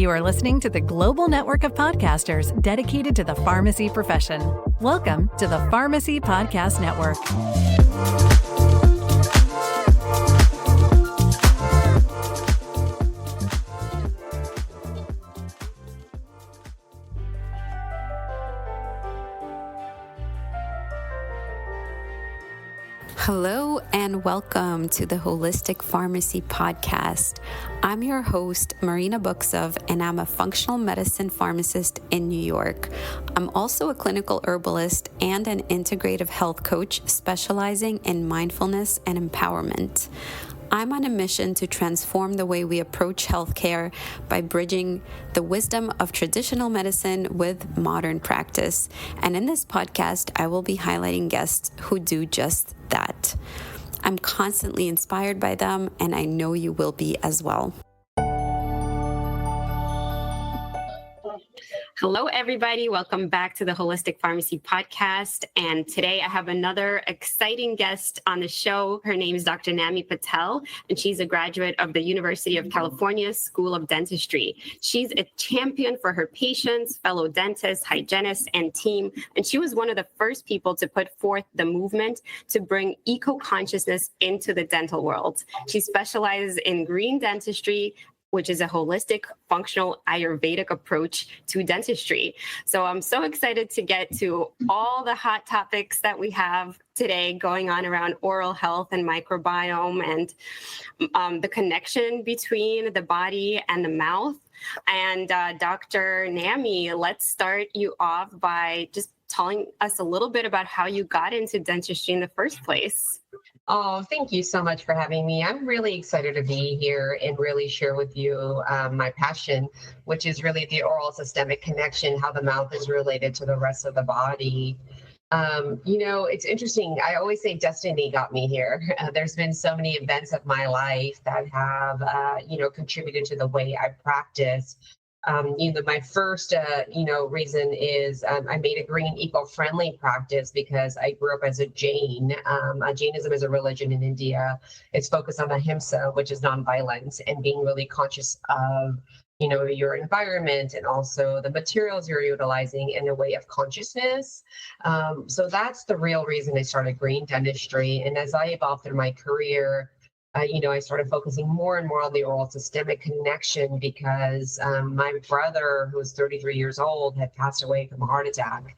You are listening to the global network of podcasters dedicated to the pharmacy profession. Welcome to the Pharmacy Podcast Network. Hello and welcome to the Holistic Pharmacy Podcast. I'm your host, Marina Buksov, and I'm a functional medicine pharmacist in New York. I'm also a clinical herbalist and an integrative health coach specializing in mindfulness and empowerment. I'm on a mission to transform the way we approach healthcare by bridging the wisdom of traditional medicine with modern practice. And in this podcast, I will be highlighting guests who do just that. I'm constantly inspired by them, and I know you will be as well. Hello, everybody. Welcome back to the Holistic Pharmacy Podcast. And today I have another exciting guest on the show. Her name is Dr. Nammy Patel, and she's a graduate of the University of California School of Dentistry. She's a champion for her patients, fellow dentists, hygienists, and team. And she was one of the first people to put forth the movement to bring eco-consciousness into the dental world. She specializes in green dentistry, which is a holistic, functional Ayurvedic approach to dentistry. So I'm so excited to get to all the hot topics that we have today going on around oral health and microbiome and the connection between the body and the mouth. And Dr. Nammy, let's start you off by just telling us a little bit about how you got into dentistry in the first place. Oh, thank you so much for having me. I'm really excited to be here and really share with you my passion, which is really the oral systemic connection, how the mouth is related to the rest of the body. It's interesting. I always say destiny got me here. There's been so many events of my life that have, contributed to the way I practice. My first, reason is I made a green, eco-friendly practice because I grew up as a Jain. Jainism is a religion in India. It's focused on ahimsa, which is nonviolence, and being really conscious of, your environment and also the materials you're utilizing in a way of consciousness. So that's the real reason I started green dentistry. And as I evolved through my career, I started focusing more and more on the oral systemic connection because my brother, who was 33 years old, had passed away from a heart attack.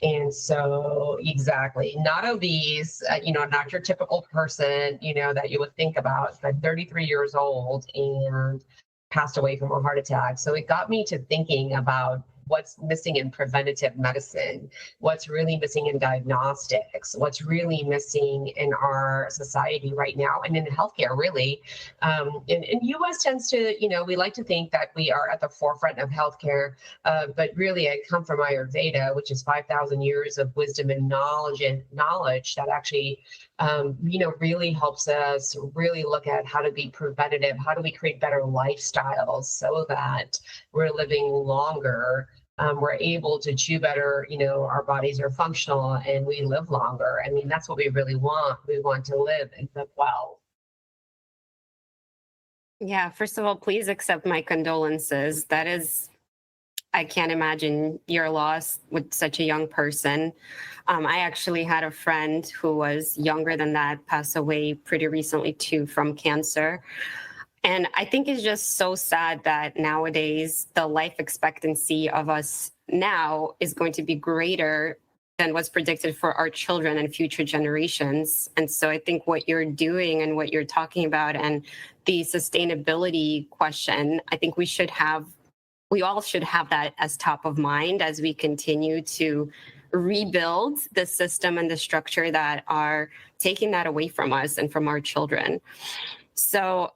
And so, exactly, not obese, not your typical person, that you would think about, but 33 years old and passed away from a heart attack. So it got me to thinking about what's missing in preventative medicine, what's really missing in diagnostics, what's really missing in our society right now, and in healthcare, really. And U.S. tends to, we like to think that we are at the forefront of healthcare, but really I come from Ayurveda, which is 5,000 years of wisdom and knowledge that actually, really helps us really look at how to be preventative, how do we create better lifestyles so that we're living longer. We're able to chew better, our bodies are functional and we live longer. I mean, that's what we really want. We want to live and live well. Yeah, first of all, please accept my condolences. I can't imagine your loss with such a young person. I actually had a friend who was younger than that, pass away pretty recently too from cancer. And I think it's just so sad that nowadays the life expectancy of us now is going to be greater than what's predicted for our children and future generations. And so I think what you're doing and what you're talking about and the sustainability question, I think we all should have that as top of mind as we continue to rebuild the system and the structure that are taking that away from us and from our children. So,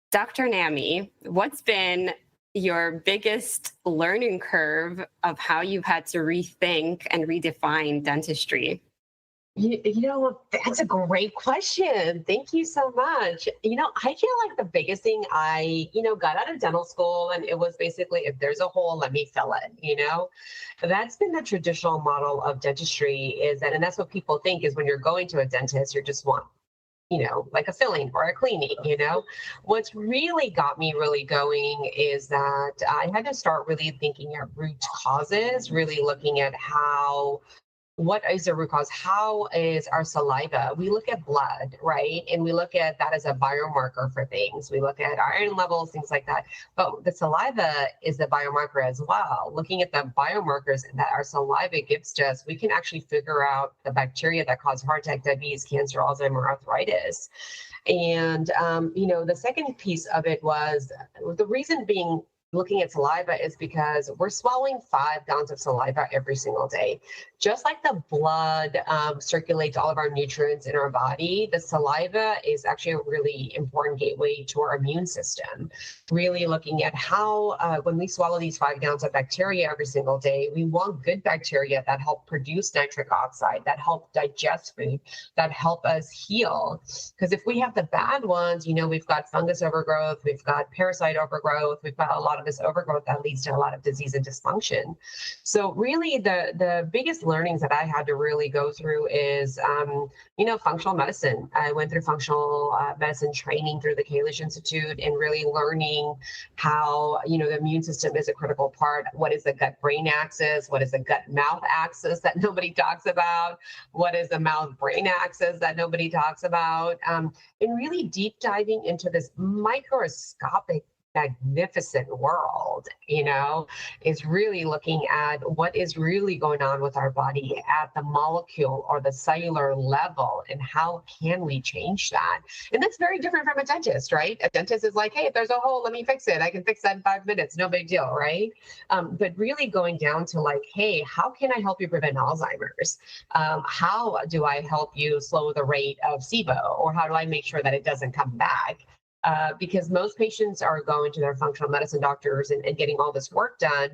Dr. Nammy, what's been your biggest learning curve of how you've had to rethink and redefine dentistry? That's a great question. Thank you so much. I feel like the biggest thing I got out of dental school, and it was basically, if there's a hole, let me fill it, That's been the traditional model of dentistry and that's what people think is when you're going to a dentist, you're just like a filling or a cleaning. What's really got me really going is that I had to start really thinking at root causes, really looking at what is the root cause? How is our saliva? We look at blood, right? And we look at that as a biomarker for things. We look at iron levels, things like that. But the saliva is a biomarker as well. Looking at the biomarkers that our saliva gives to us, we can actually figure out the bacteria that cause heart attack, diabetes, cancer, Alzheimer, arthritis. And, the second piece of it was the reason being looking at saliva is because we're swallowing 5 gallons of saliva every single day. Just like the blood circulates all of our nutrients in our body, the saliva is actually a really important gateway to our immune system. Really looking at how when we swallow these 5 gallons of bacteria every single day, we want good bacteria that help produce nitric oxide, that help digest food, that help us heal. Because if we have the bad ones, we've got fungus overgrowth, we've got parasite overgrowth, we've got a lot of this overgrowth that leads to a lot of disease and dysfunction. So really the biggest learnings that I had to really go through is, functional medicine. I went through functional medicine training through the Kalish Institute and really learning how, the immune system is a critical part. What is the gut-brain axis? What is the gut-mouth axis that nobody talks about? What is the mouth-brain axis that nobody talks about? And really deep diving into this microscopic magnificent world, is really looking at what is really going on with our body at the molecule or the cellular level, and how can we change that? And that's very different from a dentist, right? A dentist is like, hey, if there's a hole, let me fix it. I can fix that in 5 minutes, no big deal, right? But really going down to like, hey, how can I help you prevent Alzheimer's? How do I help you slow the rate of SIBO? Or how do I make sure that it doesn't come back? Because most patients are going to their functional medicine doctors and getting all this work done,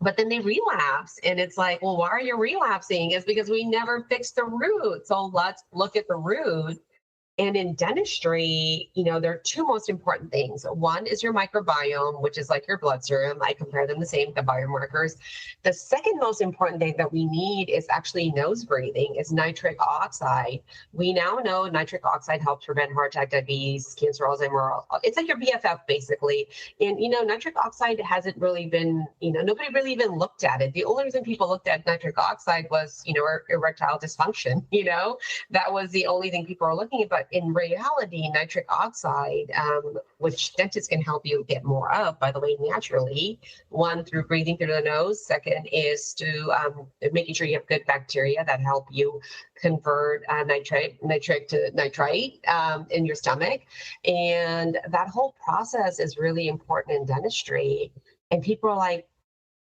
but then they relapse. And it's like, well, why are you relapsing? It's because we never fixed the root. So let's look at the root. And in dentistry, there are 2 most important things. One is your microbiome, which is like your blood serum. I compare them the same, the biomarkers. The second most important thing that we need is actually nose breathing, is nitric oxide. We now know nitric oxide helps prevent heart attack, diabetes, cancer, Alzheimer. It's like your BFF, basically. And, nitric oxide hasn't really been, nobody really even looked at it. The only reason people looked at nitric oxide was, erectile dysfunction, that was the only thing people were looking at. But in reality, nitric oxide, which dentists can help you get more of, by the way, naturally, one, through breathing through the nose. Second is to making sure you have good bacteria that help you convert nitric to nitrite in your stomach. And that whole process is really important in dentistry. And people are like,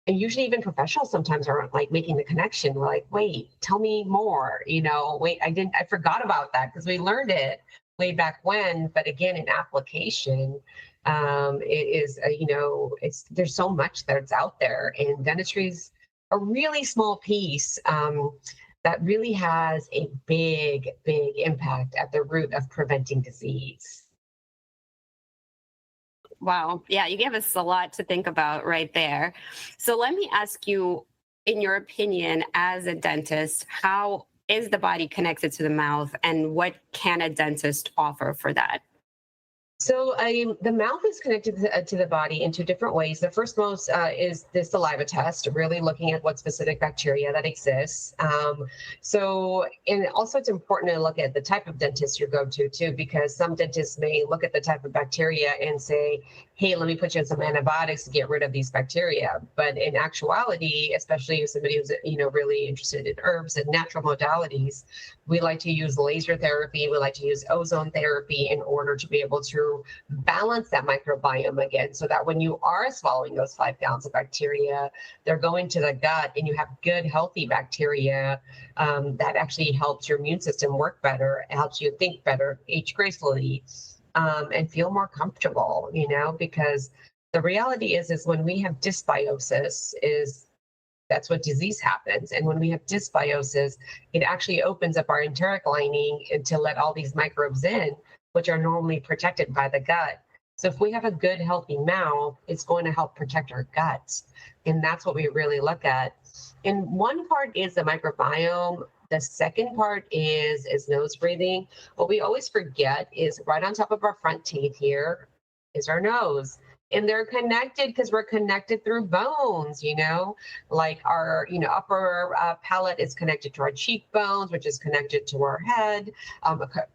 and usually even professionals sometimes aren't like making the connection. We're like, wait, tell me more, wait, I forgot about that because we learned it way back when. But again, in application, it is, there's so much that's out there, and dentistry is a really small piece that really has a big, big impact at the root of preventing disease. Wow. Yeah, you gave us a lot to think about right there. So let me ask you, in your opinion, as a dentist, how is the body connected to the mouth, and what can a dentist offer for that? So the mouth is connected to the body in 2 different ways. The first most is the saliva test, really looking at what specific bacteria that exists. And also it's important to look at the type of dentist you go to too, because some dentists may look at the type of bacteria and say, hey, let me put you on some antibiotics to get rid of these bacteria. But in actuality, especially if somebody who's really interested in herbs and natural modalities, we like to use laser therapy. We like to use ozone therapy in order to be able to balance that microbiome again, so that when you are swallowing those 5 gallons of bacteria, they're going to the gut and you have good, healthy bacteria that actually helps your immune system work better, it helps you think better, age gracefully, and feel more comfortable, because the reality is when we have dysbiosis, that's what disease happens. And when we have dysbiosis, it actually opens up our enteric lining to let all these microbes in, which are normally protected by the gut. So if we have a good, healthy mouth, it's going to help protect our guts. And that's what we really look at. And one part is the microbiome. The second part is nose breathing. What we always forget is right on top of our front teeth here is our nose. And they're connected because we're connected through bones, like our, upper palate is connected to our cheekbones, which is connected to our head,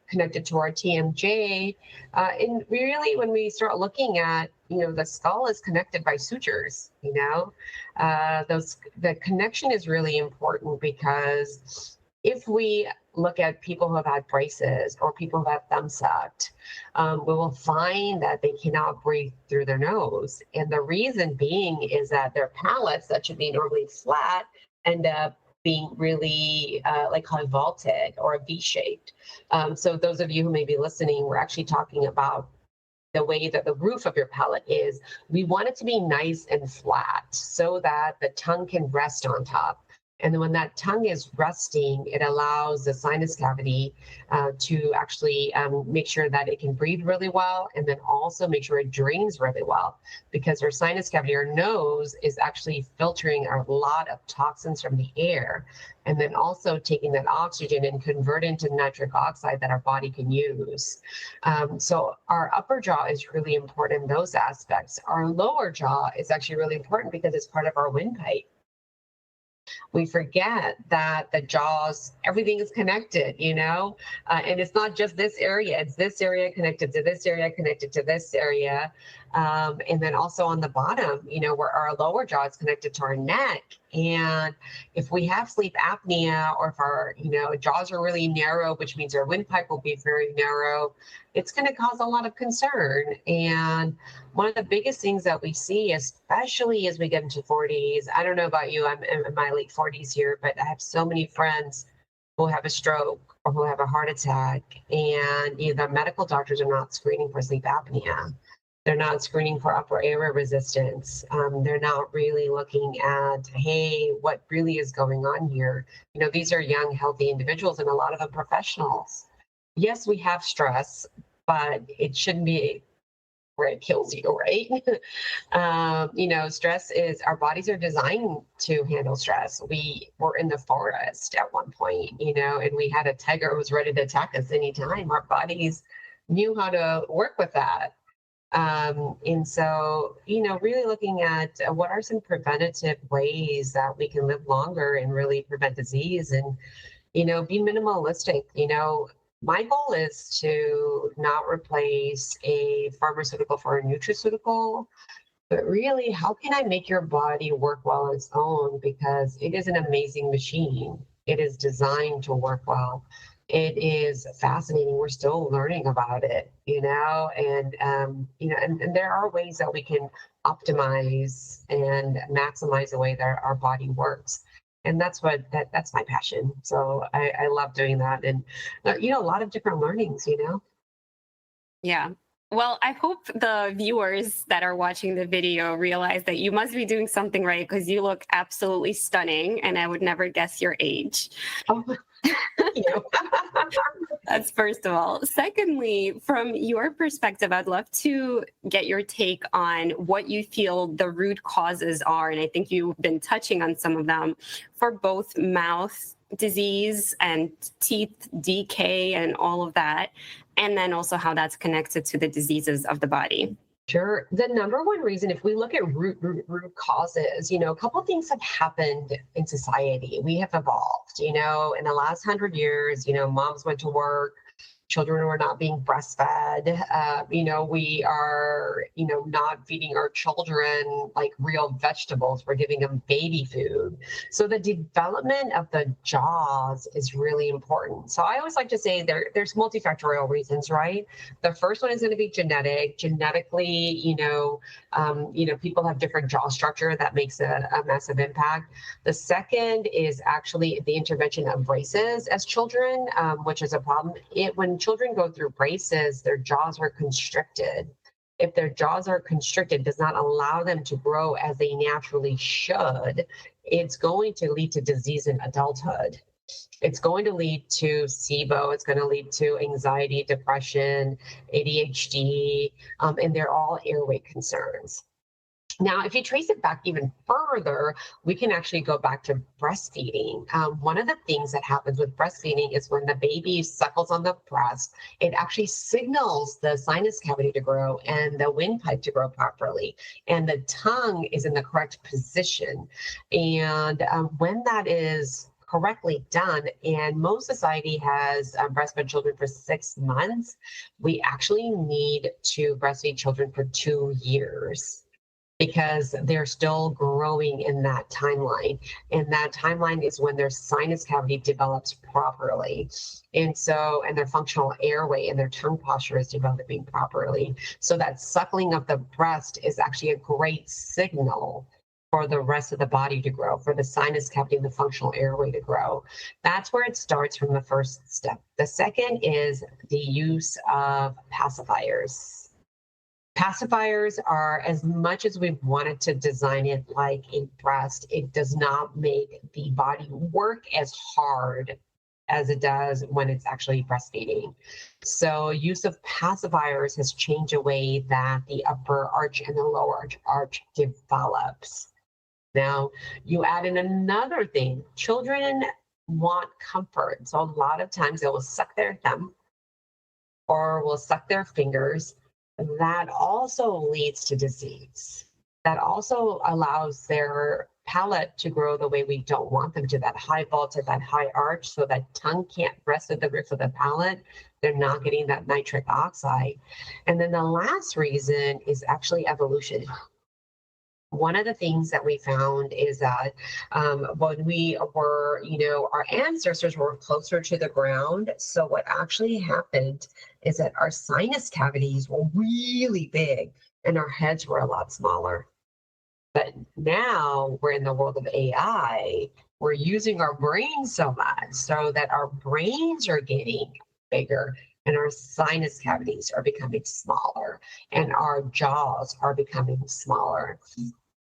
connected to our TMJ. And really, when we start looking at, the skull is connected by sutures, the connection is really important because if we look at people who have had braces or people who have them sucked, we will find that they cannot breathe through their nose. And the reason being is that their palates that should be normally flat end up being really like vaulted or V-shaped. So those of you who may be listening, we're actually talking about the way that the roof of your palate is. We want it to be nice and flat so that the tongue can rest on top. And then when that tongue is resting, it allows the sinus cavity to actually make sure that it can breathe really well, and then also make sure it drains really well, because our sinus cavity, our nose, is actually filtering a lot of toxins from the air, and then also taking that oxygen and convert into nitric oxide that our body can use. So our upper jaw is really important in those aspects. Our lower jaw is actually really important because it's part of our windpipe. We forget that the jaws, everything is connected, and it's not just this area, it's this area connected to this area, connected to this area. And then also on the bottom, where our lower jaw is connected to our neck. And if we have sleep apnea, or if our, jaws are really narrow, which means our windpipe will be very narrow, it's going to cause a lot of concern. And one of the biggest things that we see, especially as we get into 40s, I don't know about you, I'm in my late 40s here, but I have so many friends who have a stroke or who have a heart attack, and the medical doctors are not screening for sleep apnea. They're not screening for upper airway resistance. They're not really looking at, hey, what really is going on here? These are young, healthy individuals, and a lot of them professionals. Yes, we have stress, but it shouldn't be where it kills you, right? Stress is, our bodies are designed to handle stress. We were in the forest at one point, and we had a tiger who was ready to attack us anytime. Our bodies knew how to work with that. And so, really looking at what are some preventative ways that we can live longer and really prevent disease and, be minimalistic. My goal is to not replace a pharmaceutical for a nutraceutical, but really, how can I make your body work well on its own? Because it is an amazing machine. It is designed to work well. It is fascinating. We're still learning about it, and there are ways that we can optimize and maximize the way that our body works. And that's that's my passion. So I love doing that. And, a lot of different learnings. Yeah. Well, I hope the viewers that are watching the video realize that you must be doing something right, because you look absolutely stunning, and I would never guess your age. Oh, thank you. That's first of all. Secondly, from your perspective, I'd love to get your take on what you feel the root causes are. And I think you've been touching on some of them for both mouth disease and teeth decay and all of that. And then also how that's connected to the diseases of the body. Sure. The number one reason, if we look at root causes, a couple of things have happened in society. We have evolved, in the last 100 years, moms went to work, children were not being breastfed. We are, not feeding our children like real vegetables. We're giving them baby food. So the development of the jaws is really important. So I always like to say there's multifactorial reasons, right? The first one is going to be genetic. Genetically, people have different jaw structure that makes a massive impact. The second is actually the intervention of braces as children, which is a problem. When children go through braces, their jaws are constricted. If their jaws are constricted, does not allow them to grow as they naturally should, it's going to lead to disease in adulthood. It's going to lead to SIBO. It's going to lead to anxiety, depression, ADHD, and they're all airway concerns. Now, if you trace it back even further, we can actually go back to breastfeeding. One of the things that happens with breastfeeding is when the baby suckles on the breast, it actually signals the sinus cavity to grow and the windpipe to grow properly. And the tongue is in the correct position. And when that is correctly done, and most society has breastfed children for 6 months, we actually need to breastfeed children for 2 years because they're still growing in that timeline. And that timeline is when their sinus cavity develops properly. And their functional airway and their tongue posture is developing properly. So that suckling of the breast is actually a great signal for the rest of the body to grow, for the sinus cavity and the functional airway to grow. That's where it starts from the first step. The second is the use of pacifiers. Pacifiers are, as much as we wanted to design it like a breast, it does not make the body work as hard as it does when it's actually breastfeeding. So use of pacifiers has changed the way that the upper arch and the lower arch develops. Now, you add in another thing. Children want comfort. So a lot of times they will suck their thumb or will suck their fingers. That also leads to disease. That also allows their palate to grow the way we don't want them to, that high vault or that high arch, so that tongue can't rest at the roof of the palate. They're not getting that nitric oxide. And then the last reason is actually evolution. One of the things that we found is that when we were, our ancestors were closer to the ground. So what actually happened is that our sinus cavities were really big and our heads were a lot smaller. But now we're in the world of AI. We're using our brains so much so that our brains are getting bigger and our sinus cavities are becoming smaller and our jaws are becoming smaller.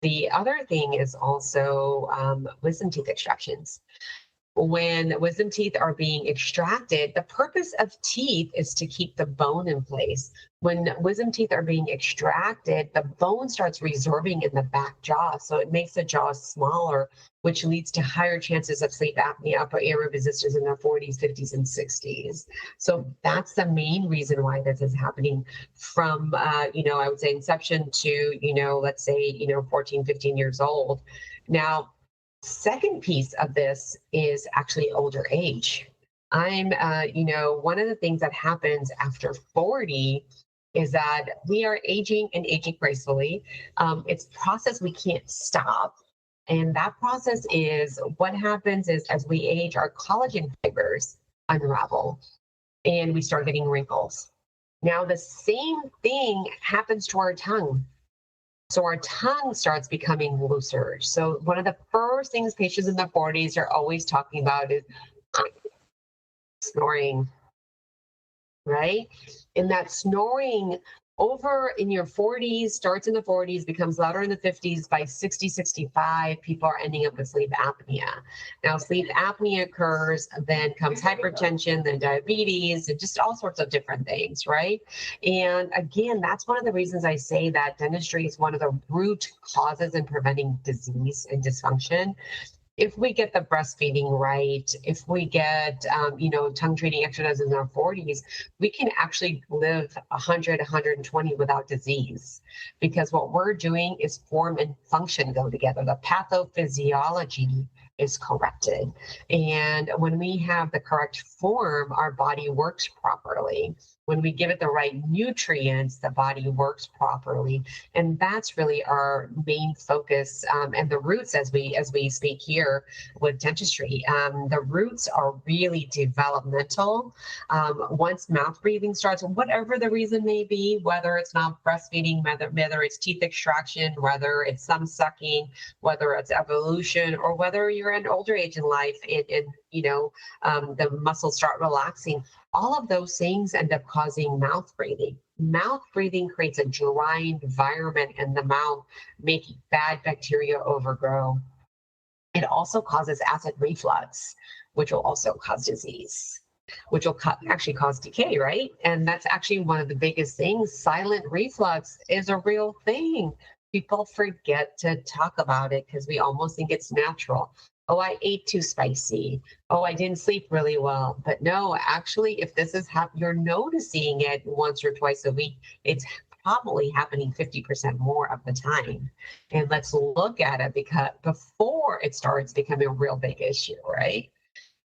The other thing is also wisdom teeth extractions. When wisdom teeth are being extracted, the purpose of teeth is to keep the bone in place. When wisdom teeth are being extracted, the bone starts resorbing in the back jaw. So it makes the jaw smaller, which leads to higher chances of sleep apnea, upper airway resistance in their 40s, 50s, and 60s. So that's the main reason why this is happening from, I would say inception to, let's say, 14, 15 years old. Now, second piece of this is actually older age. One of the things that happens after 40 is that we are aging and aging gracefully. It's a process we can't stop. And that process is what happens is as we age, our collagen fibers unravel and we start getting wrinkles. Now, the same thing happens to our tongue. So our tongue starts becoming looser. So one of the first things patients in their 40s are always talking about is snoring, right? And that snoring over in your 40s, starts in the 40s, becomes louder in the 50s. By 60, 65, people are ending up with sleep apnea. Now, sleep apnea occurs, then comes hypertension, then diabetes, and just all sorts of different things, right? And again, that's one of the reasons I say that dentistry is one of the root causes in preventing disease and dysfunction. If we get the breastfeeding right, if we get, tongue treating exercises in our 40s, we can actually live 100, 120 without disease. Because what we're doing is form and function go together. The pathophysiology is corrected. And when we have the correct form, our body works properly. When we give it the right nutrients, the body works properly. And that's really our main focus and the roots as we speak here with dentistry. The roots are really developmental. Once mouth breathing starts, whatever the reason may be, whether it's not breastfeeding, whether it's teeth extraction, whether it's thumb sucking, whether it's evolution, or whether you're an older age in life and the muscles start relaxing, all of those things end up causing mouth breathing. Mouth breathing creates a dry environment in the mouth, making bad bacteria overgrow. It also causes acid reflux, which will also cause disease, which will actually cause decay, right? And that's actually one of the biggest things. Silent reflux is a real thing. People forget to talk about it because we almost think it's natural. Oh, I ate too spicy. Oh, I didn't sleep really well. But no, actually, if this is you're noticing it once or twice a week, it's probably happening 50% more of the time. And let's look at it because before it starts becoming a real big issue, right?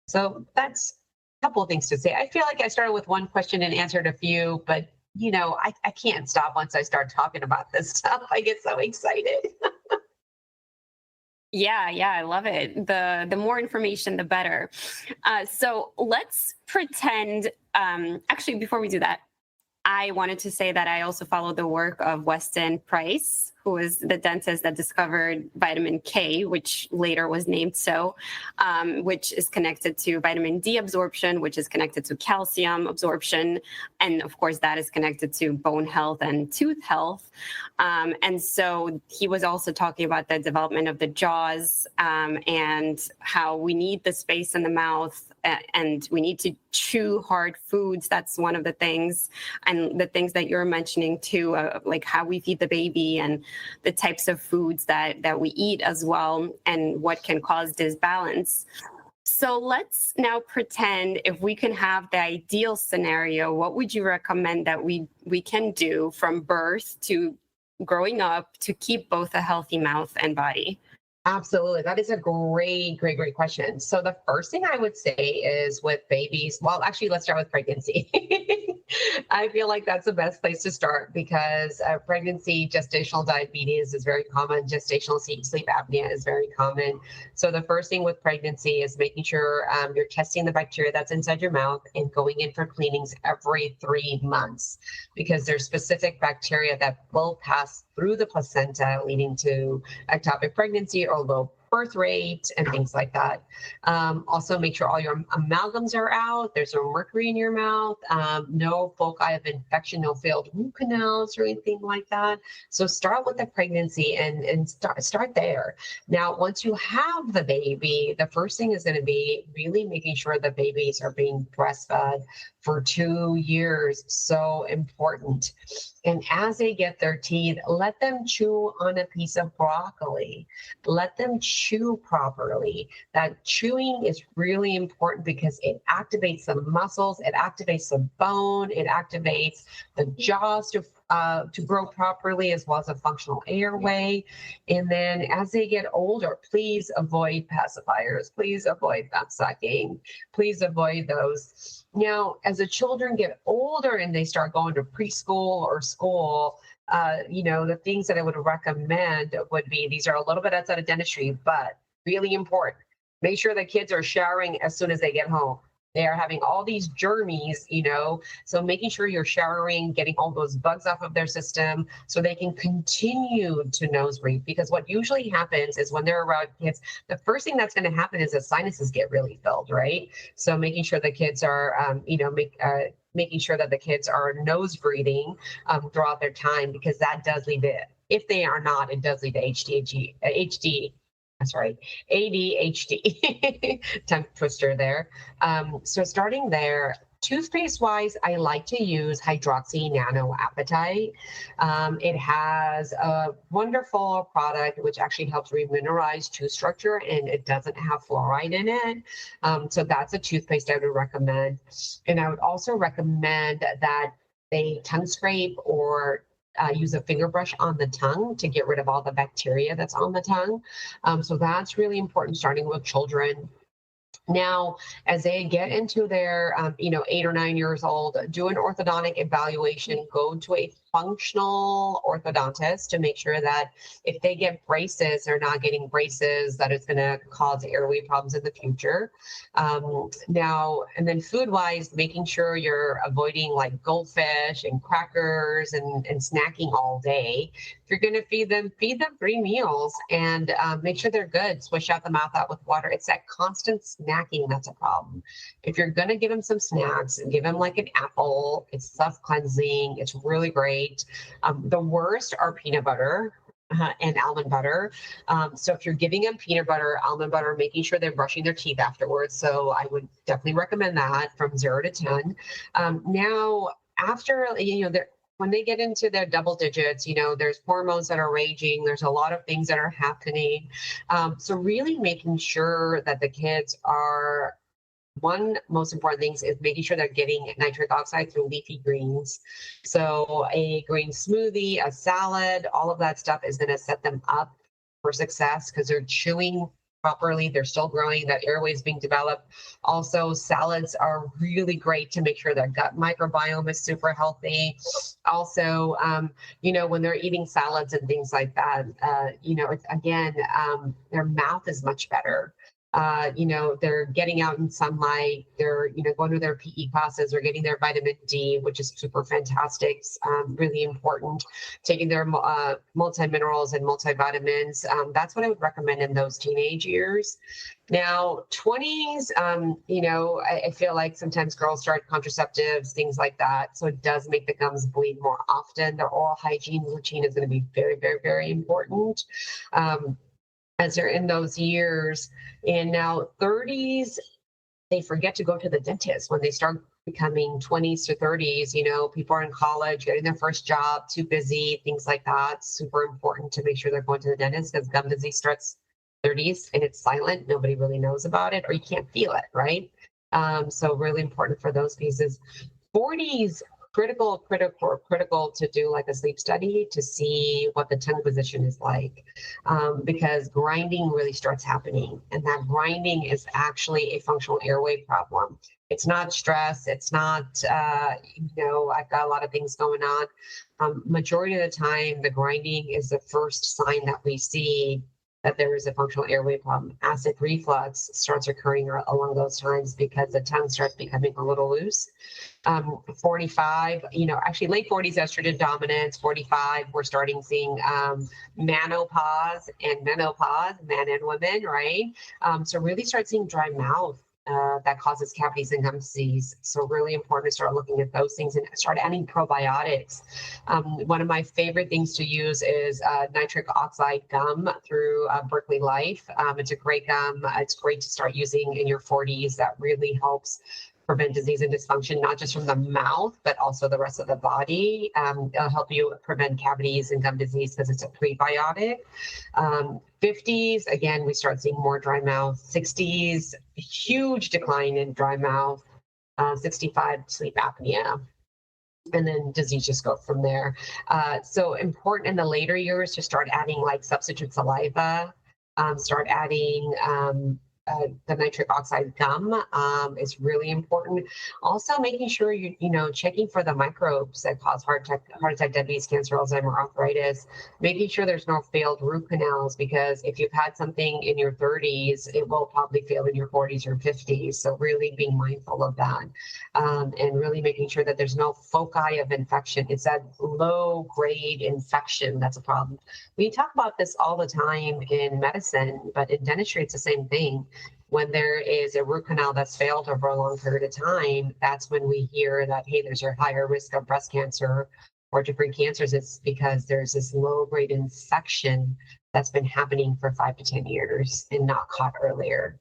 So that's a couple of things to say. I feel like I started with one question and answered a few, but I can't stop once I start talking about this stuff. I get so excited. Yeah, yeah, I love it. The more information, the better. So let's pretend. Actually, before we do that, I wanted to say that I also follow the work of Weston Price, who was the dentist that discovered vitamin K, which later was named so, which is connected to vitamin D absorption, which is connected to calcium absorption. And of course, that is connected to bone health and tooth health. And so he was also talking about the development of the jaws and how we need the space in the mouth and we need to chew hard foods. That's one of the things. And the things that you're mentioning too, like how we feed the baby and the types of foods that we eat as well, and what can cause disbalance. So let's now pretend if we can have the ideal scenario, what would you recommend that we can do from birth to growing up to keep both a healthy mouth and body? Absolutely. That is a great question. So the first thing I would say is with babies, well, actually, let's start with pregnancy. I feel like that's the best place to start because pregnancy, gestational diabetes is very common. Gestational sleep apnea is very common. So the first thing with pregnancy is making sure you're testing the bacteria that's inside your mouth and going in for cleanings every 3 months because there's specific bacteria that will pass through the placenta, leading to ectopic pregnancy or low birth rate and things like that. Also, make sure all your amalgams are out. There's no mercury in your mouth, no foci of infection, no failed root canals or anything like that. So start with the pregnancy and start there. Now, once you have the baby, the first thing is going to be really making sure the babies are being breastfed for 2 years. So important. And as they get their teeth, let them chew on a piece of broccoli. Let them chew properly. That chewing is really important because it activates the muscles, it activates the bone, it activates the jaws to grow properly, as well as a functional airway. And then as they get older, please avoid pacifiers. Please avoid thumb sucking. Please avoid those. Now, as the children get older and they start going to preschool or school, the things that I would recommend would be, these are a little bit outside of dentistry, but really important. Make sure the kids are showering as soon as they get home. They are having all these germs, so making sure you're showering, getting all those bugs off of their system so they can continue to nose breathe. Because what usually happens is when they're around kids, the first thing that's going to happen is the sinuses get really filled, right? So making sure the kids are, making sure that the kids are nose breathing throughout their time, because that does lead to, if they are not, it does lead to ADHD, tongue twister there. So starting there, toothpaste wise, I like to use hydroxy nano apatite. It has a wonderful product which actually helps remineralize tooth structure, and it doesn't have fluoride in it. So that's a toothpaste I would recommend. And I would also recommend that they tongue scrape or use a finger brush on the tongue to get rid of all the bacteria that's on the tongue. So that's really important starting with children. Now, as they get into their, 8 or 9 years old, do an orthodontic evaluation, go to a functional orthodontist to make sure that if they get braces, they're not getting braces that is going to cause airway problems in the future. Now, and then food wise, making sure you're avoiding like goldfish and crackers and snacking all day. If you're going to feed them 3 meals and make sure they're good. Swish out the mouth out with water. It's that constant snacking that's a problem. If you're going to give them some snacks, give them like an apple. It's self-cleansing. It's really great. The worst are peanut butter and almond butter. So if you're giving them peanut butter, almond butter, making sure they're brushing their teeth afterwards. So I would definitely recommend that from 0 to 10. Now, after, when they get into their double digits, there's hormones that are raging. There's a lot of things that are happening. So really making sure that the kids are, one most important thing is making sure they're getting nitric oxide through leafy greens. So a green smoothie, a salad, all of that stuff is going to set them up for success because they're chewing properly, they're still growing, that airway is being developed. Also, salads are really great to make sure their gut microbiome is super healthy. Also, when they're eating salads and things like that, it's, again, their mouth is much better. They're getting out in sunlight, they're, going to their PE classes, they're getting their vitamin D, which is super fantastic, really important, taking their multi-minerals and multivitamins. That's what I would recommend in those teenage years. Now, 20s, I feel like sometimes girls start contraceptives, things like that. So it does make the gums bleed more often. Their oral hygiene routine is going to be very, very, very important. As they're in those years. And now 30s, they forget to go to the dentist when they start becoming 20s to 30s. People are in college, getting their first job, too busy, things like that. Super important to make sure they're going to the dentist because gum disease starts 30s and it's silent. Nobody really knows about it, or you can't feel it, right? So really important for those pieces. 40s, critical to do like a sleep study to see what the tongue position is like, because grinding really starts happening, and that grinding is actually a functional airway problem. It's not stress. It's not, I've got a lot of things going on. Majority of the time, the grinding is the first sign that we see that there is a functional airway problem. Acid reflux starts occurring along those times because the tongue starts becoming a little loose. 45, actually late 40s, estrogen dominance. 45, we're starting seeing menopause and menopause, men and women, right? So really start seeing dry mouth. That causes cavities and gum disease. So really important to start looking at those things and start adding probiotics. One of my favorite things to use is nitric oxide gum through Berkeley Life. It's a great gum. It's great to start using in your 40s. That really helps prevent disease and dysfunction, not just from the mouth, but also the rest of the body. It'll help you prevent cavities and gum disease because it's a prebiotic. 50s, again, we start seeing more dry mouth. 60s, huge decline in dry mouth. 65, sleep apnea. And then disease just go from there. So important in the later years to start adding like substitute saliva, start adding the nitric oxide gum is really important. Also making sure checking for the microbes that cause heart attack, diabetes, cancer, Alzheimer, arthritis, making sure there's no failed root canals, because if you've had something in your 30s, it will probably fail in your 40s or 50s. So really being mindful of that, and really making sure that there's no foci of infection. It's that low grade infection that's a problem. We talk about this all the time in medicine, but in dentistry, it's the same thing. When there is a root canal that's failed over a long period of time, that's when we hear that, hey, there's a higher risk of breast cancer or different cancers. It's because there's this low grade infection that's been happening for 5 to 10 years and not caught earlier.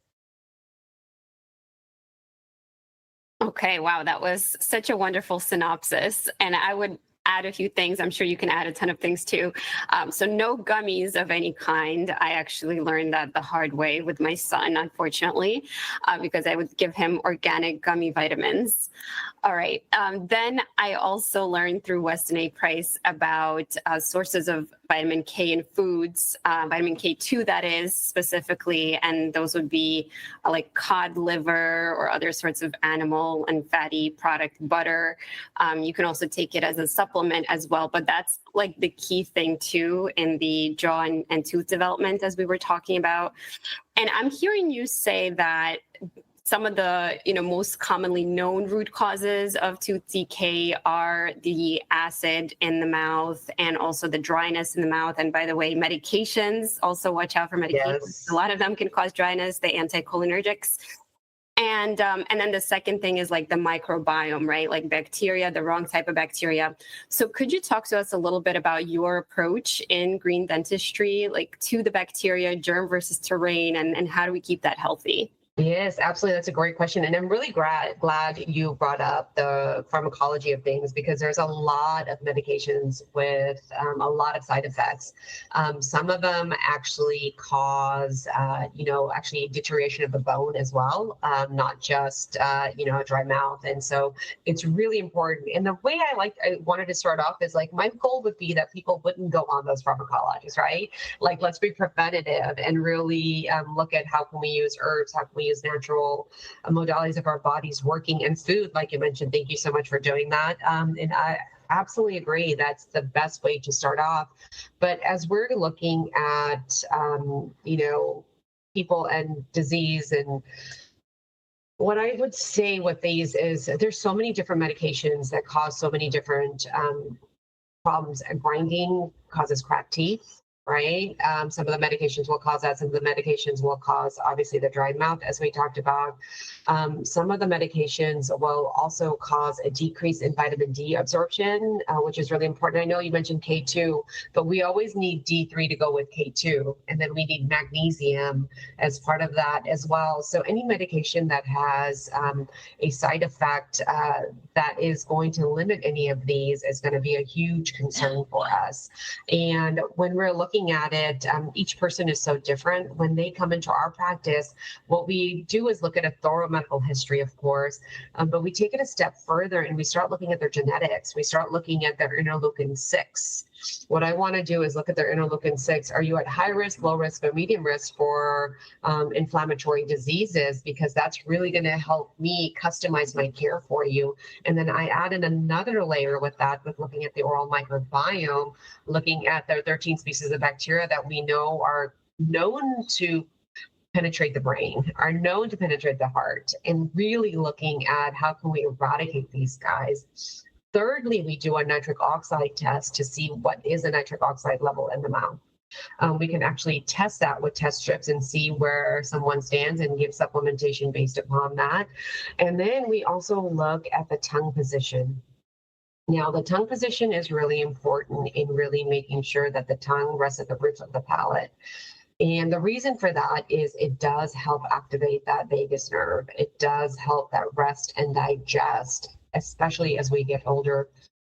Okay, wow, that was such a wonderful synopsis. And I would add a few things. I'm sure you can add a ton of things too. So no gummies of any kind. I actually learned that the hard way with my son, unfortunately, because I would give him organic gummy vitamins. All right. Then I also learned through Weston A. Price about sources of vitamin K in foods, vitamin K2 that is specifically, and those would be like cod liver or other sorts of animal and fatty product butter. You can also take it as a supplement as well, but that's like the key thing too in the jaw and tooth development, as we were talking about. And I'm hearing you say that some of the most commonly known root causes of tooth decay are the acid in the mouth and also the dryness in the mouth. And by the way, medications, also watch out for medications. Yes. A lot of them can cause dryness, the anticholinergics. And then the second thing is like the microbiome, right? Like bacteria, the wrong type of bacteria. So could you talk to us a little bit about your approach in green dentistry, like to the bacteria, germ versus terrain, and how do we keep that healthy? Yes, absolutely. That's a great question. And I'm really glad you brought up the pharmacology of things because there's a lot of medications with a lot of side effects. Some of them actually cause, actually deterioration of the bone as well, not just, a dry mouth. And so it's really important. And the way I wanted to start off is like, my goal would be that people wouldn't go on those pharmacologies, right? Like, let's be preventative and really look at how can we use herbs, how can we use natural modalities of our bodies working, and food, like you mentioned. Thank you so much for doing that. And I absolutely agree. That's the best way to start off. But as we're looking at, people and disease, and what I would say with these is there's so many different medications that cause so many different problems. Grinding causes cracked teeth, right? Some of the medications will cause that. Some of the medications will cause, obviously, the dry mouth, as we talked about. Some of the medications will also cause a decrease in vitamin D absorption, which is really important. I know you mentioned K2, but we always need D3 to go with K2, and then we need magnesium as part of that as well. So any medication that has a side effect that is going to limit any of these is going to be a huge concern for us. And when we're looking at it, each person is so different. When they come into our practice, what we do is look at a thorough medical history, of course, but we take it a step further and we start looking at their genetics. We start looking at their interleukin 6. What I want to do is look at their interleukin 6. Are you at high risk, low risk, or medium risk for inflammatory diseases? Because that's really going to help me customize my care for you. And then I add in another layer with that, with looking at the oral microbiome, looking at their 13 species of bacteria that we know are known to penetrate the brain, are known to penetrate the heart, and really looking at how can we eradicate these guys. Thirdly, we do a nitric oxide test to see what is a nitric oxide level in the mouth. We can actually test that with test strips and see where someone stands and give supplementation based upon that. And then we also look at the tongue position. Now, the tongue position is really important in really making sure that the tongue rests at the roof of the palate. And the reason for that is it does help activate that vagus nerve. It does help that rest and digest, especially as we get older.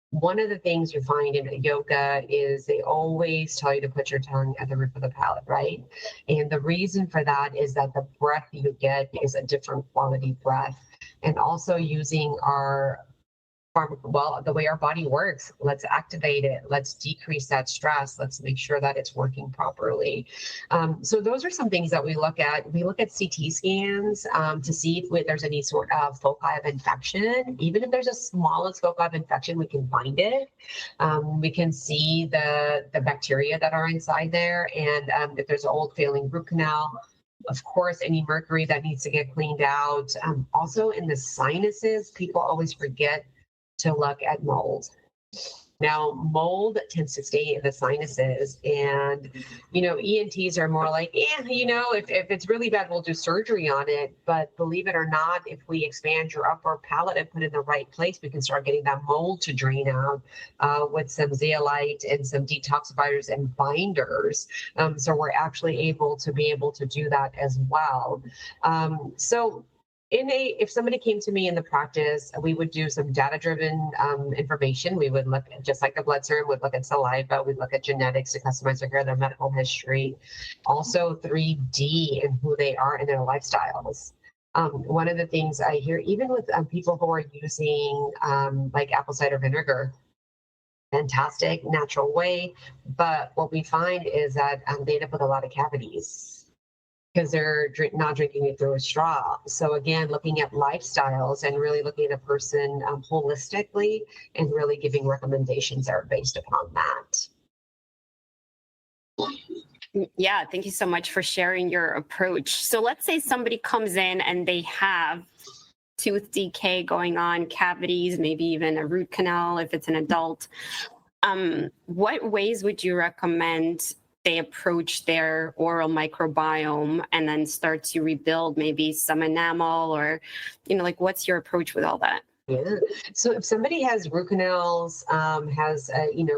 One of the things you find in yoga is they always tell you to put your tongue at the roof of the palate, right? And the reason for that is that the breath you get is a different quality breath. And also using the way our body works, let's activate it, let's decrease that stress, let's make sure that it's working properly. So those are some things that we look at. We look at CT scans to see if there's any sort of foci of infection. Even if there's a smallest foci of infection, we can find it. We can see the bacteria that are inside there, and if there's an old failing root canal, of course, any mercury that needs to get cleaned out. Also in the sinuses, people always forget to look at mold. Now, mold tends to stay in the sinuses, and ENTs are more like, if it's really bad, we'll do surgery on it. But believe it or not, if we expand your upper palate and put it in the right place, we can start getting that mold to drain out with some zeolite and some detoxifiers and binders. So we're actually able to do that as well. If somebody came to me in the practice, we would do some data-driven information. We would look at, just like the blood serum, would look at saliva, we'd look at genetics to customize their medical history. Also 3D and who they are and their lifestyles. One of the things I hear, even with people who are using like apple cider vinegar, fantastic natural way, but what we find is that they end up with a lot of cavities because they're not drinking it through a straw. So again, looking at lifestyles and really looking at a person holistically and really giving recommendations that are based upon that. Yeah, thank you so much for sharing your approach. So let's say somebody comes in and they have tooth decay going on, cavities, maybe even a root canal if it's an adult. What ways would you recommend they approach their oral microbiome and then start to rebuild maybe some enamel, or, what's your approach with all that? Yeah. So if somebody has root canals, has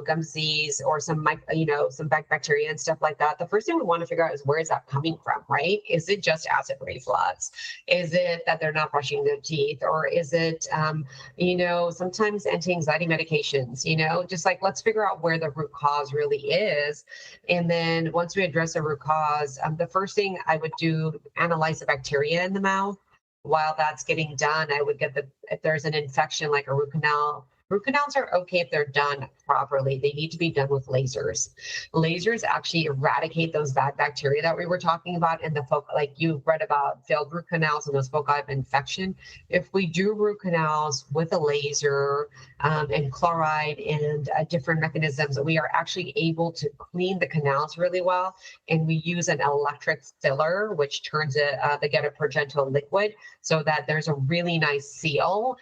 gum disease, or some bacteria and stuff like that, the first thing we want to figure out is where is that coming from, right? Is it just acid reflux? Is it that they're not brushing their teeth, or is it sometimes anti-anxiety medications? Just like let's figure out where the root cause really is, and then once we address the root cause, the first thing I would do analyze the bacteria in the mouth. While that's getting done, I would get if there's an infection like a root canal. Root canals are okay if they're done properly. They need to be done with lasers. Lasers actually eradicate those bad bacteria that we were talking about in the like you read about failed root canals and those foci of infection. If we do root canals with a laser and chloride and different mechanisms, we are actually able to clean the canals really well. And we use an electric filler, which turns it, they get a progenital liquid so that there's a really nice seal.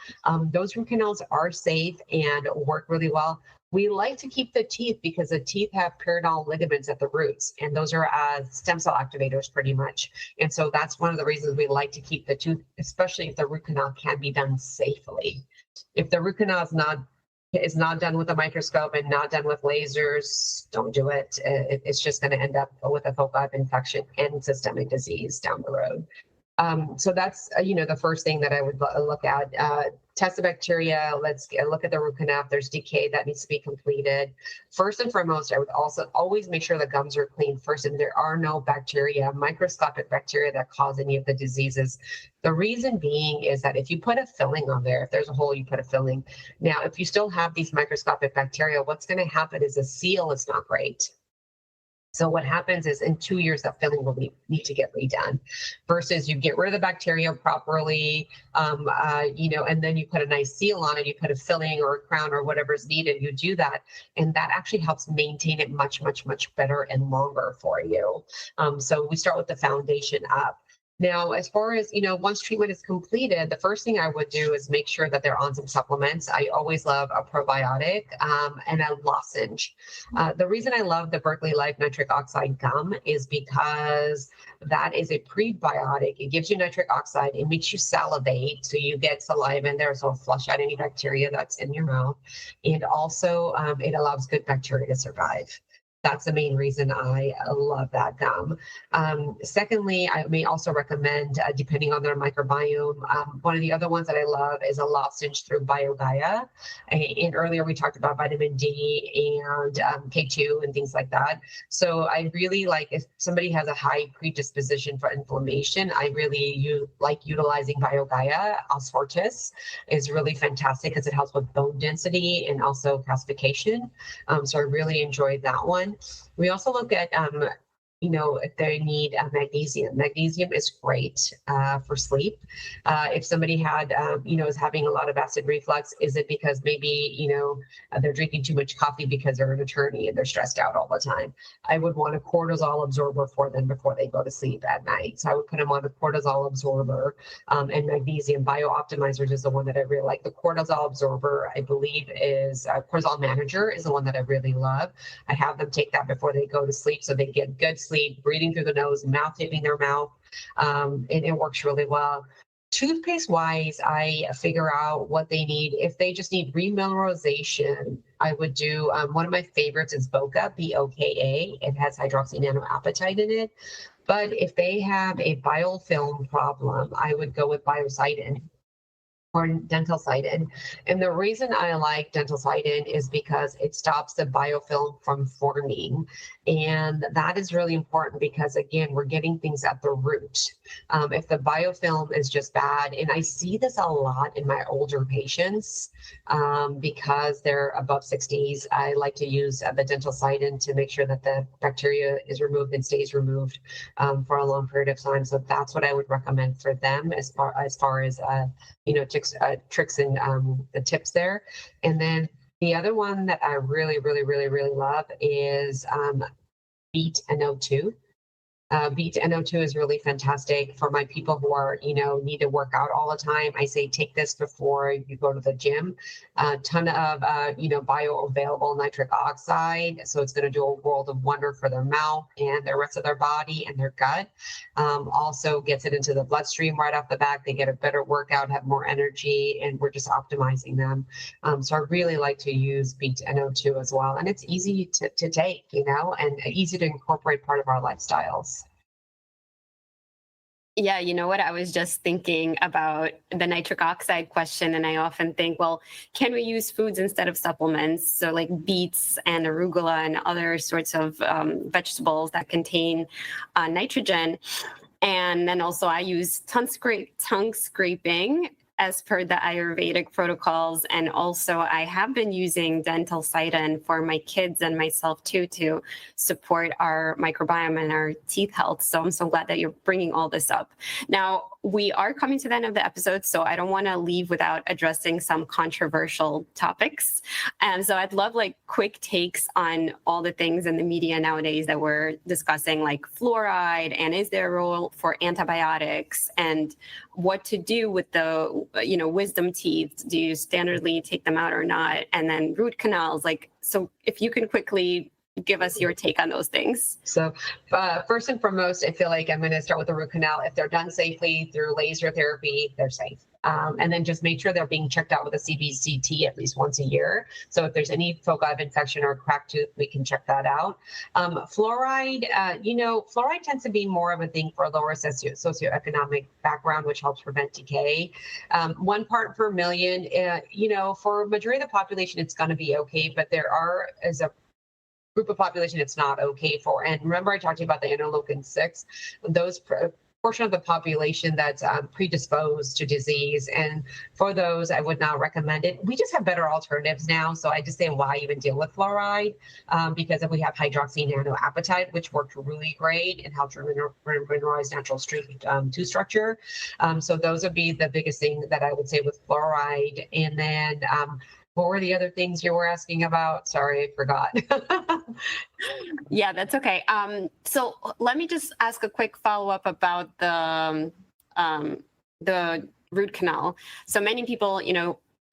Those root canals are safe and work really well. We like to keep the teeth because the teeth have periodontal ligaments at the roots, and those are stem cell activators pretty much. And so that's one of the reasons we like to keep the tooth, especially if the root canal can be done safely. If the root canal is not done with a microscope and not done with lasers, don't do it. It's just going to end up with a foci of infection and systemic disease down the road. So that's, the first thing that I would look at. Test the bacteria. Let's look at the root canal. If there's decay, that needs to be completed. First and foremost, I would also always make sure the gums are clean first, and there are no bacteria, microscopic bacteria that cause any of the diseases. The reason being is that if you put a filling on there, if there's a hole, you put a filling. Now, if you still have these microscopic bacteria, what's going to happen is the seal is not great. So what happens is in 2 years, that filling will need to get redone versus you get rid of the bacteria properly, and then you put a nice seal on it, you put a filling or a crown or whatever is needed, you do that. And that actually helps maintain it much, much, much better and longer for you. So we start with the foundation up. Now, as far as, once treatment is completed, the first thing I would do is make sure that they're on some supplements. I always love a probiotic and a lozenge. The reason I love the Berkeley Life nitric oxide gum is because that is a prebiotic. It gives you nitric oxide. It makes you salivate, so you get saliva in there, so it'll flush out any bacteria that's in your mouth. And also, it allows good bacteria to survive. That's the main reason I love that gum. Secondly, I may also recommend, depending on their microbiome, one of the other ones that I love is a lozenge through BioGaia. And earlier we talked about vitamin D and K2 and things like that. So I really like, if somebody has a high predisposition for inflammation, I really like utilizing BioGaia. Osfortis is really fantastic because it helps with bone density and also calcification. So I really enjoyed that one. We also look at, if they need magnesium. Magnesium is great for sleep. If somebody had, is having a lot of acid reflux, is it because maybe, they're drinking too much coffee because they're an attorney and they're stressed out all the time? I would want a cortisol absorber for them before they go to sleep at night. So I would put them on a cortisol absorber, and magnesium. BioOptimizers is the one that I really like. The cortisol absorber, I believe, is cortisol manager is the one that I really love. I have them take that before they go to sleep so they get good sleep, breathing through the nose, mouth hitting their mouth, and it works really well. Toothpaste wise, I figure out what they need. If they just need remineralization, I would do, one of my favorites is Boca, Boka. It has hydroxynanoapatite in it. But if they have a biofilm problem, I would go with Biocidin or dentalcidin. And the reason I like dentalcidin is because it stops the biofilm from forming. And that is really important because, again, we're getting things at the root. If the biofilm is just bad, and I see this a lot in my older patients because they're above 60s, I like to use the dentalcidin to make sure that the bacteria is removed and stays removed for a long period of time. So that's what I would recommend for them as far as tricks and the tips there. And then the other one that I really, really, really, really love is beet and O2. Beat NO2 is really fantastic for my people who are, need to work out all the time. I say take this before you go to the gym. A ton of, bioavailable nitric oxide. So it's going to do a world of wonder for their mouth and the rest of their body and their gut. Also gets it into the bloodstream right off the bat. They get a better workout, have more energy, and we're just optimizing them. So I really like to use Beat NO2 as well. And it's easy to take, and easy to incorporate part of our lifestyles. Yeah, you know what? I was just thinking about the nitric oxide question, and I often think, well, can we use foods instead of supplements? So, like beets and arugula and other sorts of vegetables that contain nitrogen. And then also, I use tongue scraping as per the Ayurvedic protocols. And also, I have been using dental Cytin for my kids and myself too, to support our microbiome and our teeth health. So I'm so glad that you're bringing all this up. Now, we are coming to the end of the episode, so I don't want to leave without addressing some controversial topics. And so I'd love quick takes on all the things in the media nowadays that we're discussing, like fluoride, and is there a role for antibiotics, and what to do with the, wisdom teeth. Do you standardly take them out or not? And then root canals. So if you can quickly give us your take on those things. So first and foremost, I feel like I'm going to start with the root canal. If they're done safely through laser therapy, they're safe. And then just make sure they're being checked out with a CBCT at least once a year. So if there's any foci of infection or cracked tooth, we can check that out. Fluoride, fluoride tends to be more of a thing for a lower socioeconomic background, which helps prevent decay. 1 part per million, for a majority of the population, it's going to be okay, but there is a group of population it's not okay for. And remember, I talked to you about the interleukin-6, those portion of the population that's predisposed to disease. And for those, I would not recommend it. We just have better alternatives now. So I just say, why even deal with fluoride? Because we have hydroxynanoapatite, which worked really great and helped mineralize natural tooth structure. So those would be the biggest thing that I would say with fluoride. And then what were the other things you were asking about? Sorry, I forgot. Yeah, that's okay. So let me just ask a quick follow-up about the root canal. So many people,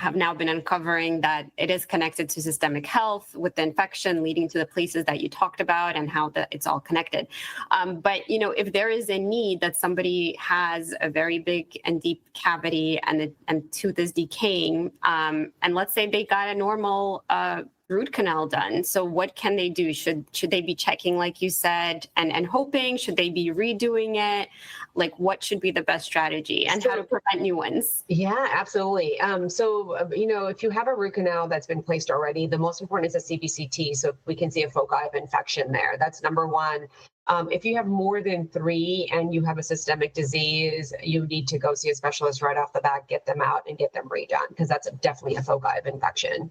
have now been uncovering that it is connected to systemic health with the infection leading to the places that you talked about and how it's all connected. But, if there is a need that somebody has a very big and deep cavity and tooth is decaying, and let's say they got a normal root canal done. So what can they do? Should they be checking, like you said, and hoping? Should they be redoing it? What should be the best strategy, and how to prevent new ones? Yeah, absolutely. If you have a root canal that's been placed already, the most important is a CBCT. So we can see a foci of infection there. That's number one. If you have more than 3 and you have a systemic disease, you need to go see a specialist right off the bat, get them out and get them redone, because that's definitely a foci of infection.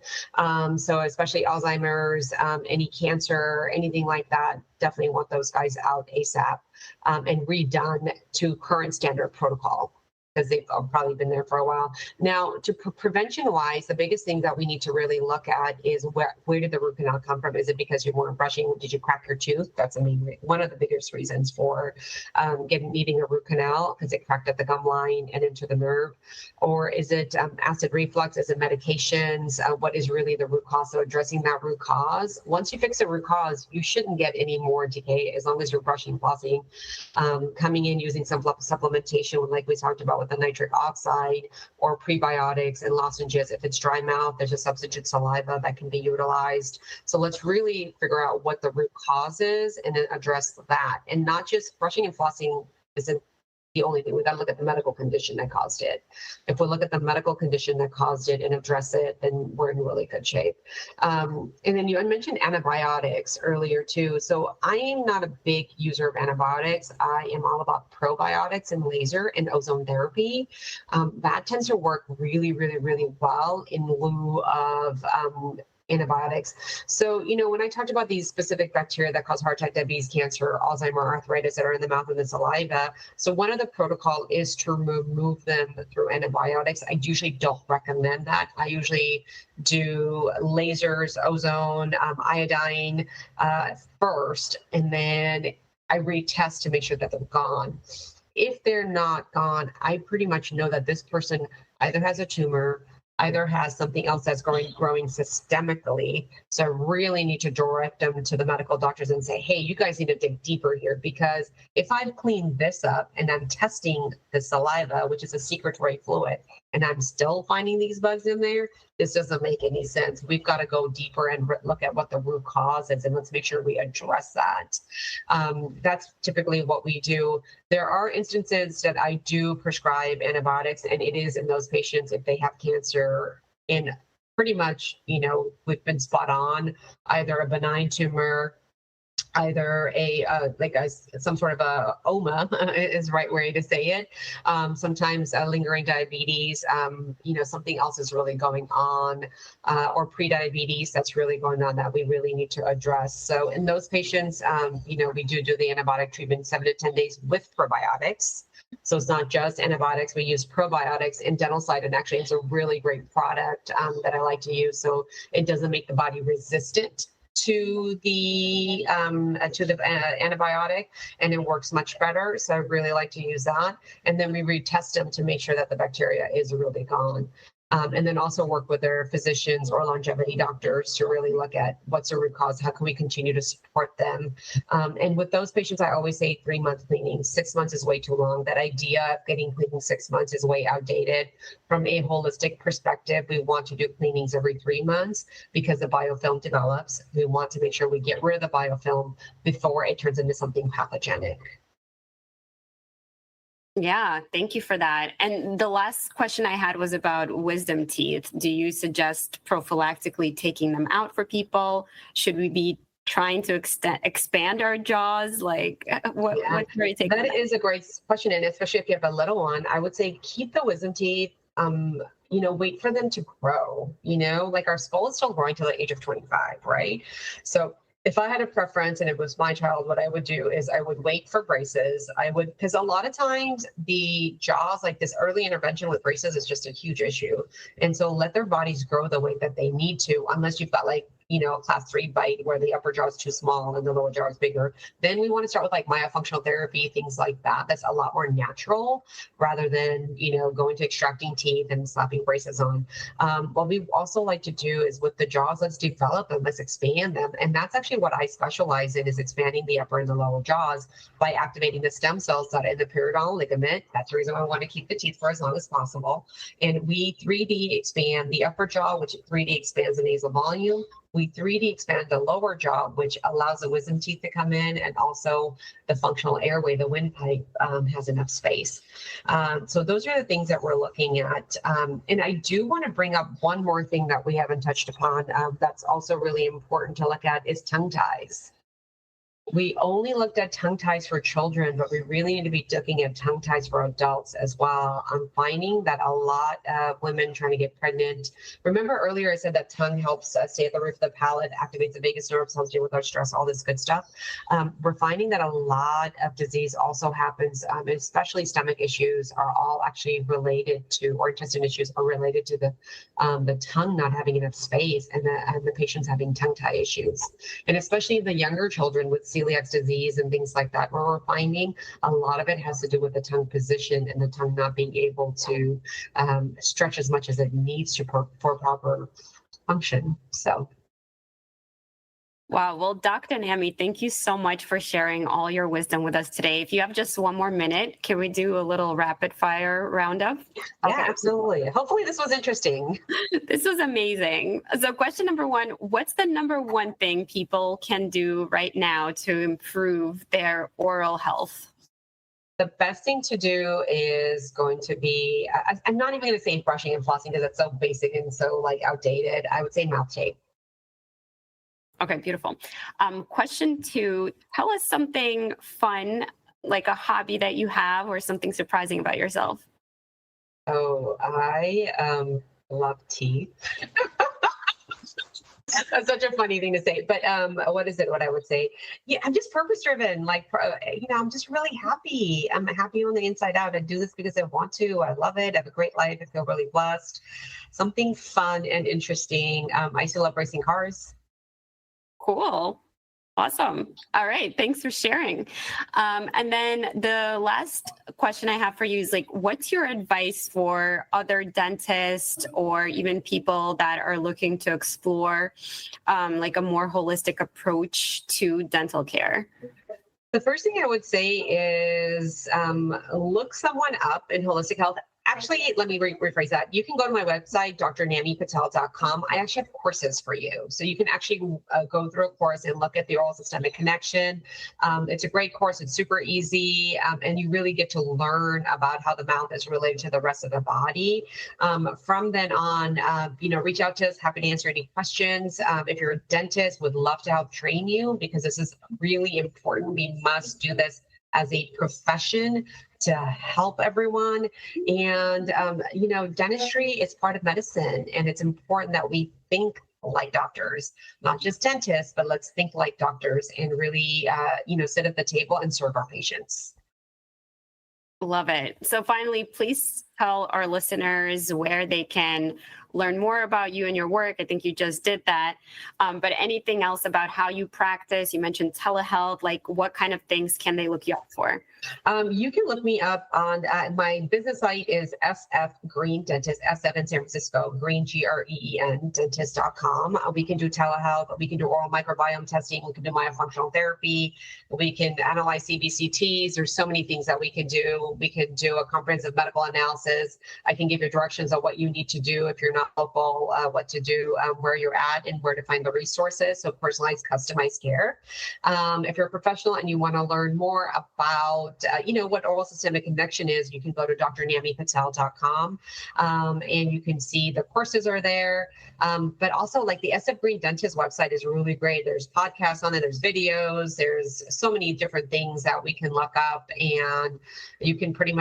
So especially Alzheimer's, any cancer, anything like that, definitely want those guys out ASAP and redone to current standard protocol, because they've probably been there for a while. Now, to prevention-wise, the biggest thing that we need to really look at is where did the root canal come from? Is it because you weren't brushing? Did you crack your tooth? That's one of the biggest reasons for needing a root canal, because it cracked at the gum line and into the nerve. Or is it acid reflux? Is it medications? What is really the root cause? So addressing that root cause. Once you fix the root cause, you shouldn't get any more decay as long as you're brushing, flossing, coming in using some supplementation, like we talked about with the nitric oxide, or prebiotics and lozenges. If it's dry mouth, there's a substitute saliva that can be utilized. So let's really figure out what the root cause is and then address that. And not just brushing and flossing isn't the only thing. We got to look at the medical condition that caused it. If we look at the medical condition that caused it and address it, then we're in really good shape. And then you had mentioned antibiotics earlier too. So I am not a big user of antibiotics. I am all about probiotics and laser and ozone therapy. That tends to work really, really, really well in lieu of antibiotics. So, when I talked about these specific bacteria that cause heart attack, diabetes, cancer, Alzheimer, arthritis that are in the mouth and the saliva, so one of the protocol is to remove them through antibiotics. I usually don't recommend that. I usually do lasers, ozone, iodine first, and then I retest to make sure that they're gone. If they're not gone, I pretty much know that this person either has a tumor, either has something else that's growing systemically. So I really need to direct them to the medical doctors and say, hey, you guys need to dig deeper here, because if I've cleaned this up and I'm testing the saliva, which is a secretory fluid, and I'm still finding these bugs in there, this doesn't make any sense. We've got to go deeper and look at what the root cause is, and let's make sure we address that. That's typically what we do. There are instances that I do prescribe antibiotics, and it is in those patients if they have cancer. And pretty much, we've been spot on, either a benign tumor, either some sort of a OMA is the right way to say it. Sometimes lingering diabetes, something else is really going on, or pre-diabetes that's really going on that we really need to address. So in those patients, we do the antibiotic treatment 7 to 10 days with probiotics. So it's not just antibiotics, we use probiotics and dental side, and actually it's a really great product that I like to use. So it doesn't make the body resistant to the antibiotic, and it works much better. So I really like to use that. And then we retest them to make sure that the bacteria is really gone. And then also work with their physicians or longevity doctors to really look at what's the root cause, how can we continue to support them. And with those patients, I always say 3-month cleaning. 6 months is way too long. That idea of getting cleaning 6 months is way outdated. From a holistic perspective, we want to do cleanings every 3 months because the biofilm develops. We want to make sure we get rid of the biofilm before it turns into something pathogenic. Yeah, thank you for that. And the last question I had was about wisdom teeth. Do you suggest prophylactically taking them out for people? Should we be trying to expand our jaws? What are you taking? That is a great question. And especially if you have a little one, I would say keep the wisdom teeth. Wait for them to grow. Like our skull is still growing till the age of 25, right? So if I had a preference and it was my child, what I would do is I would wait for braces. Because a lot of times the jaws, like this early intervention with braces is just a huge issue. And so let their bodies grow the way that they need to, unless you've got a class 3 bite where the upper jaw is too small and the lower jaw is bigger. Then we want to start with myofunctional therapy, things like that. That's a lot more natural rather than, going to extracting teeth and slapping braces on. What we also like to do is with the jaws, let's develop them, let's expand them. And that's actually what I specialize in, is expanding the upper and the lower jaws by activating the stem cells that are in the periodontal ligament. That's the reason why I want to keep the teeth for as long as possible. And we 3D expand the upper jaw, which 3D expands the nasal volume. We 3D expand the lower jaw, which allows the wisdom teeth to come in, and also the functional airway, the windpipe, has enough space. So those are the things that we're looking at. And I do want to bring up one more thing that we haven't touched upon that's also really important to look at is tongue ties. We only looked at tongue ties for children, but we really need to be looking at tongue ties for adults as well. I'm finding that a lot of women trying to get pregnant. Remember earlier I said that tongue helps stay at the roof of the palate, activates the vagus nerve, helps deal with our stress, all this good stuff. We're finding that a lot of disease also happens, especially stomach issues are all actually related to, or intestine issues are related to the tongue not having enough space, and the patients having tongue tie issues. And especially the younger children with celiac disease and things like that, where we're finding a lot of it has to do with the tongue position and the tongue not being able to stretch as much as it needs to for proper function. So. Wow. Well, Dr. Nammy, thank you so much for sharing all your wisdom with us today. If you have just one more minute, can we do a little rapid fire roundup? Yeah, absolutely. Hopefully this was interesting. This was amazing. So question number 1, what's the number one thing people can do right now to improve their oral health? The best thing to do is going to be, I'm not even going to say brushing and flossing because it's so basic and so outdated. I would say mouth tape. Okay, beautiful. Question 2, tell us something fun, like a hobby that you have or something surprising about yourself. Oh, I love tea. That's such a funny thing to say, but what I would say? Yeah, I'm just purpose driven. I'm just really happy. I'm happy on the inside out. I do this because I want to. I love it. I have a great life. I feel really blessed. Something fun and interesting. I still love racing cars. Cool. Awesome. All right. Thanks for sharing. And then the last question I have for you is like, what's your advice for other dentists or even people that are looking to explore like a more holistic approach to dental care? The first thing I would say is look someone up in holistic health. Actually, let me rephrase that. You can go to my website, drnammypatel.com. I actually have courses for you. So you can actually go through a course and look at the oral systemic connection. It's a great course. It's super easy. And you really get to learn about how the mouth is related to the rest of the body. From then on, reach out to us. Happy to answer any questions. If you're a dentist, would love to help train you because this is really important. We must do this as a profession to help everyone. And, dentistry is part of medicine, and it's important that we think like doctors, not just dentists, but let's think like doctors and really, sit at the table and serve our patients. Love it. So finally, please tell our listeners where they can learn more about you and your work. I think you just did that. But anything else about how you practice? You mentioned telehealth. Like, what kind of things can they look you up for? You can look me up on my business site is SF Green Dentist, SF in San Francisco, Green, GREEN, dentist.com. We can do telehealth. We can do oral microbiome testing. We can do myofunctional therapy. We can analyze CBCTs. There's so many things that we can do. We can do a comprehensive medical analysis. I can give you directions on what you need to do if you're not local, what to do, where you're at, and where to find the resources. So personalized, customized care. If you're a professional and you want to learn more about what oral systemic connection is, you can go to drnammypatel.com and you can see the courses are there. But also like the SF Green Dentist website is really great. There's podcasts on it, there's videos, there's so many different things that we can look up, and you can pretty much